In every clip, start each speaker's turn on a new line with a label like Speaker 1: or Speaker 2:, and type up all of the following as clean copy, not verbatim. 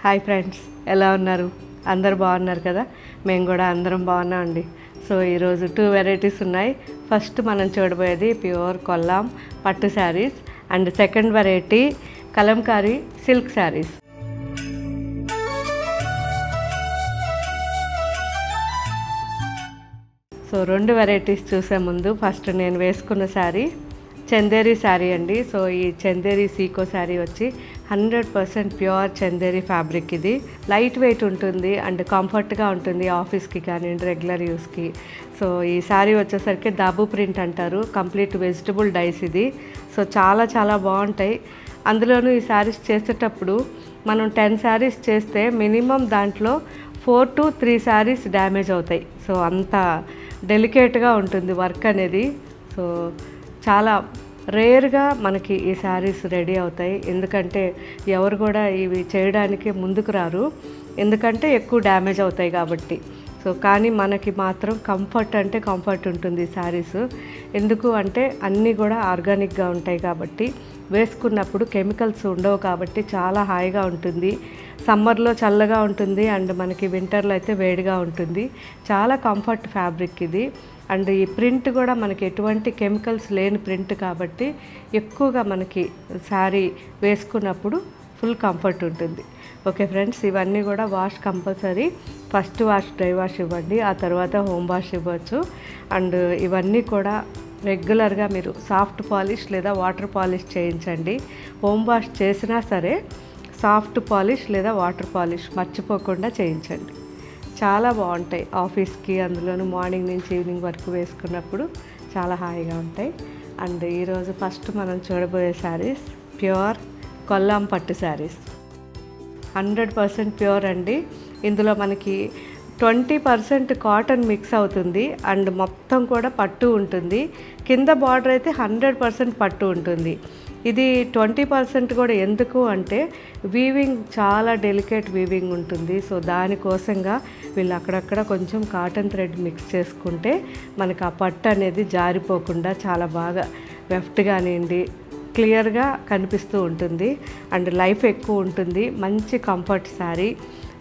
Speaker 1: Hi friends, ఎలా ఉన్నారు? అందరు బాగున్నారు కదా? మేము కూడా అందరం బాగున్నామండి. సో ఈరోజు 2 వెరైటీస్ ఉన్నాయి. ఫస్ట్ మనం చూడబోయేది ప్యూర్ కొల్లాం పట్టు saris and second variety Kalamkari silk saris. So 2 varieties చూసే ముందు ఫస్ట్ నేను వేసుకున్న శారీ చందేరి శారీ అండి. సో ఈ చందేరి సీకో శారీ వచ్చి 100% ప్యూర్ చందేరి ఫ్యాబ్రిక్. ఇది లైట్ వెయిట్ ఉంటుంది అండ్ కంఫర్ట్గా ఉంటుంది ఆఫీస్కి కానీ రెగ్యులర్ యూస్కి. సో ఈ శారీ వచ్చేసరికి దాబు ప్రింట్ అంటారు, కంప్లీట్ వెజిటబుల్ డైస్ ఇది. సో చాలా చాలా బాగుంటాయి. అందులోనూ ఈ శారీస్ చేసేటప్పుడు మనం 10 శారీస్ చేస్తే మినిమం దాంట్లో 4 to 3 శారీస్ డ్యామేజ్ అవుతాయి. సో అంత డెలికేట్గా ఉంటుంది వర్క్ అనేది. సో చాలా రేర్గా మనకి ఈ శారీస్ రెడీ అవుతాయి, ఎందుకంటే ఎవరు కూడా ఇవి చేయడానికి ముందుకు రారు, ఎందుకంటే ఎక్కువ డ్యామేజ్ అవుతాయి కాబట్టి. సో కానీ మనకి మాత్రం కంఫర్ట్ అంటే కంఫర్ట్ ఉంటుంది ఈ శారీస్. ఎందుకు అంటే అన్నీ కూడా ఆర్గానిక్గా ఉంటాయి కాబట్టి, వేసుకున్నప్పుడు కెమికల్స్ ఉండవు కాబట్టి చాలా హాయిగా ఉంటుంది. సమ్మర్లో చల్లగా ఉంటుంది అండ్ మనకి వింటర్లో అయితే వేడిగా ఉంటుంది. చాలా కంఫర్ట్ ఫ్యాబ్రిక్ ఇది. అండ్ ఈ ప్రింట్ కూడా మనకి ఎటువంటి కెమికల్స్ లేని ప్రింట్ కాబట్టి ఎక్కువగా మనకి శారీ వేసుకున్నప్పుడు ఫుల్ కంఫర్ట్ ఉంటుంది. ఓకే ఫ్రెండ్స్, ఇవన్నీ కూడా wash compulsory. First wash dry wash ఇవ్వండి, ఆ తర్వాత హోమ్ వాష్ ఇవ్వచ్చు. అండ్ ఇవన్నీ కూడా రెగ్యులర్గా మీరు సాఫ్ట్ పాలిష్ లేదా వాటర్ పాలిష్ చేయించండి. హోమ్ వాష్ చేసినా సరే సాఫ్ట్ పాలిష్ లేదా వాటర్ పాలిష్ మర్చిపోకుండా చేయించండి. చాలా బాగుంటాయి ఆఫీస్కి, అందులోనూ మార్నింగ్ నుంచి ఈవినింగ్ వరకు వేసుకున్నప్పుడు చాలా హాయిగా ఉంటాయి. అండ్ ఈరోజు ఫస్ట్ మనం చూడబోయే శారీస్ ప్యూర్ కొల్లాం పట్టు శారీస్. 100% ప్యూర్ అండి. ఇందులో మనకి 20% కాటన్ మిక్స్ అవుతుంది అండ్ మొత్తం కూడా పట్టు ఉంటుంది. కింద బార్డర్ అయితే 100% పట్టు ఉంటుంది. ఇది 20% కూడా ఎందుకు అంటే వీవింగ్ చాలా డెలికేట్ వీవింగ్ ఉంటుంది. సో దానికోసంగా వీళ్ళు అక్కడక్కడ కొంచెం కాటన్ థ్రెడ్ మిక్స్ చేసుకుంటే మనకు ఆ పట్టు అనేది జారిపోకుండా చాలా బాగా వెఫ్ట్ కానివ్వండి క్లియర్గా కనిపిస్తూ ఉంటుంది అండ్ లైఫ్ ఎక్కువ ఉంటుంది. మంచి కంఫర్ట్ శారీ.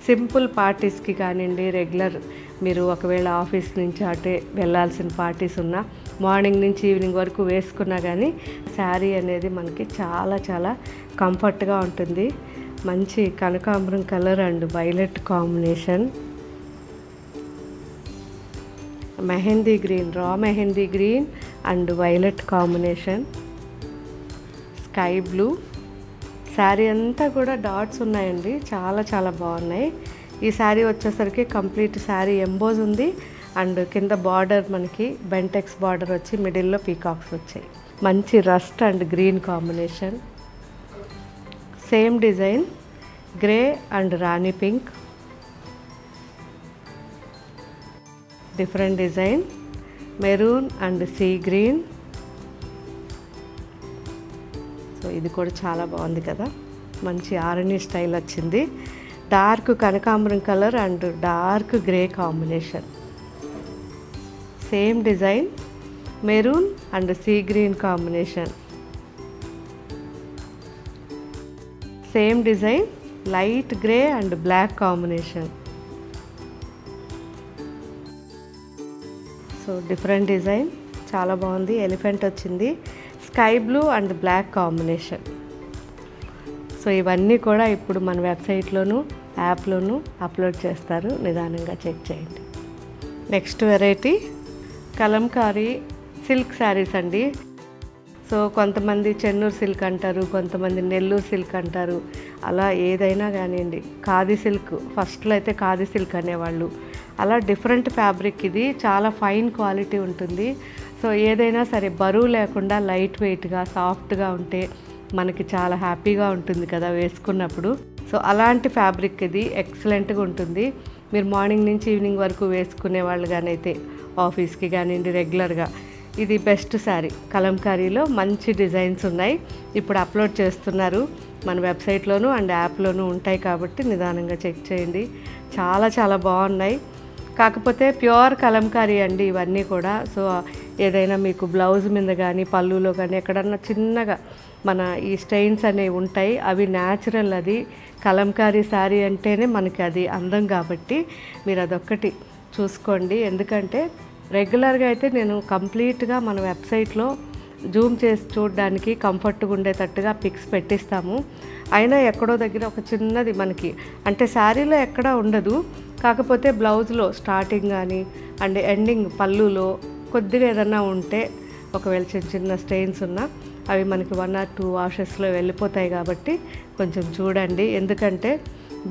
Speaker 1: సింపుల్ పార్టీస్కి కానివ్వండి, రెగ్యులర్ మీరు ఒకవేళ ఆఫీస్ నుంచి అటే వెళ్ళాల్సిన పార్టీస్ ఉన్నా మార్నింగ్ నుంచి ఈవినింగ్ వరకు వేసుకున్నా కానీ శారీ అనేది మనకి చాలా చాలా కంఫర్ట్గా ఉంటుంది. మంచి కనకాంబరం colour and violet combination, mehendi green, raw mehendi green and violet combination, sky blue. Sari అంతా కూడా డాట్స్ ఉన్నాయండి, చాలా చాలా బాగున్నాయి. ఈ శారీ వచ్చేసరికి కంప్లీట్ శారీ ఎంబోజ్ ఉంది అండ్ కింద బార్డర్ మనకి బెంటెక్స్ బార్డర్ వచ్చి మిడిల్లో పీకాక్స్ వచ్చాయి. మంచి rust and green combination, same design grey and రాణి pink, different design maroon and sea green. So ఇది కూడా చాలా బాగుంది కదా, మంచి ఆరణి స్టైల్ వచ్చింది. డార్క్ కనకాంబరం colour and dark grey combination, same design maroon and sea green combination, same design light grey and black combination. So different design చాలా బాగుంది, ఎలిఫెంట్ వచ్చింది, sky blue and black combination. So ఇవన్నీ కూడా ఇప్పుడు మన వెబ్సైట్లోను యాప్లోను upload చేస్తారు, నిదానంగా చెక్ చేయండి. Next variety Kalamkari silk saris అండి. సో కొంతమంది చెన్నూరు సిల్క్ అంటారు, కొంతమంది నెల్లూరు సిల్క్ అంటారు, అలా ఏదైనా కానివ్వండి. ఖాదీ సిల్క్ ఫస్ట్లో అయితే ఖాదీ సిల్క్ అనేవాళ్ళు. అలా డిఫరెంట్ ఫ్యాబ్రిక్ ఇది, చాలా ఫైన్ క్వాలిటీ ఉంటుంది. సో ఏదైనా సరే బరువు లేకుండా లైట్ వెయిట్గా సాఫ్ట్గా ఉంటే మనకి చాలా హ్యాపీగా ఉంటుంది కదా వేసుకున్నప్పుడు. సో అలాంటి ఫ్యాబ్రిక్ ఇది, ఎక్సలెంట్గా ఉంటుంది. మీరు మార్నింగ్ నుంచి ఈవినింగ్ వరకు వేసుకునే వాళ్ళు కానైతే ఆఫీస్కి కానివ్వండి రెగ్యులర్గా ఇది బెస్ట్ శారీ. కలంకారీలో మంచి డిజైన్స్ ఉన్నాయి, ఇప్పుడు అప్లోడ్ చేస్తున్నారు మన వెబ్సైట్లోను అండ్ యాప్లోనూ ఉంటాయి కాబట్టి నిదానంగా చెక్ చేయండి. చాలా చాలా బాగున్నాయి. కాకపోతే ప్యూర్ కలంకారీ అండి ఇవన్నీ కూడా. సో ఏదైనా మీకు బ్లౌజ్ మీద కానీ పళ్ళులో కానీ ఎక్కడన్నా చిన్నగా మన ఈ స్టెయిన్స్ అనేవి ఉంటాయి, అవి న్యాచురల్. అది కలంకారీ శారీ అంటేనే మనకి అది అందం కాబట్టి మీరు అదొక్కటి చూసుకోండి. ఎందుకంటే రెగ్యులర్గా అయితే నేను కంప్లీట్గా మన వెబ్సైట్లో జూమ్ చేసి చూడడానికి కంఫర్ట్గా ఉండేటట్టుగా పిక్స్ పెట్టిస్తాము. అయినా ఎక్కడో దగ్గర ఒక చిన్నది మనకి అంటే శారీలో ఎక్కడా ఉండదు, కాకపోతే బ్లౌజ్లో స్టార్టింగ్ కానీ అండ్ ఎండింగ్ పళ్ళులో కొద్దిగా ఏదన్నా ఉంటే ఒకవేళ చిన్న చిన్న స్టెయిన్స్ ఉన్నా అవి మనకి 1 or 2 వాషెస్లో వెళ్ళిపోతాయి కాబట్టి కొంచెం చూడండి. ఎందుకంటే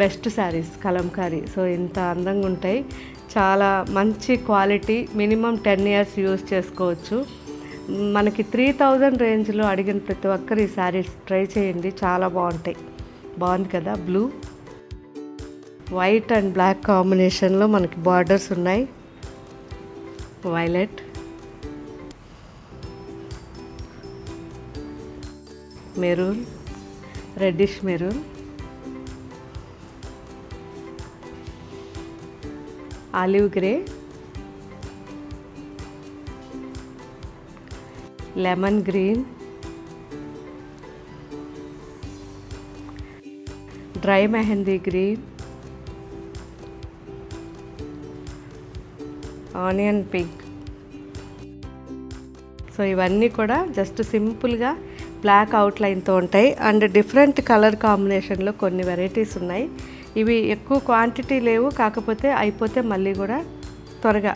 Speaker 1: బెస్ట్ శారీస్ కలంకారీ, సో ఇంత అందంగా ఉంటాయి, చాలా మంచి క్వాలిటీ, మినిమం 10 years యూజ్ చేసుకోవచ్చు. మనకి 3000 రేంజ్లో అడిగిన ప్రతి ఒక్కరు ఈ శారీస్ ట్రై చేయండి, చాలా బాగుంటాయి. బాగుంది కదా, బ్లూ వైట్ అండ్ బ్లాక్ కాంబినేషన్లో మనకి బార్డర్స్ ఉన్నాయి. Violet, maroon, reddish maroon, olive grey, lemon green, dry mehndi green, onion pink. So ఇవన్నీ కూడా జస్ట్ సింపుల్గా బ్లాక్ అవుట్లైన్తో ఉంటాయి అండ్ డిఫరెంట్ కలర్ కాంబినేషన్లో కొన్ని వెరైటీస్ ఉన్నాయి. ఇవి ఎక్కువ క్వాంటిటీ లేవు, కాకపోతే అయిపోతే మళ్ళీ కూడా త్వరగా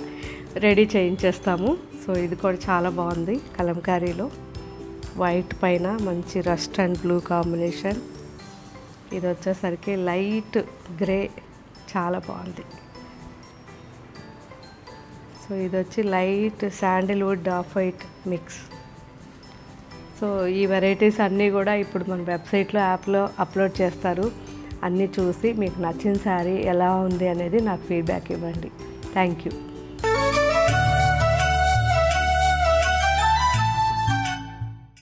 Speaker 1: రెడీ చేయించేస్తాము. సో ఇది కూడా చాలా బాగుంది, కలంకారీలో వైట్ పైన మంచి రస్ట్ అండ్ బ్లూ కాంబినేషన్. ఇది వచ్చేసరికి లైట్ గ్రే, చాలా బాగుంది. సో ఇది వచ్చి light Sandalwood off white mix. So ఈ వెరైటీస్ అన్నీ కూడా ఇప్పుడు మన వెబ్సైట్లో యాప్లో అప్లోడ్ చేస్తారు. అన్నీ చూసి మీకు నచ్చిన శారీ ఎలా ఉంది అనేది నాకు ఫీడ్బ్యాక్ ఇవ్వండి. Thank you.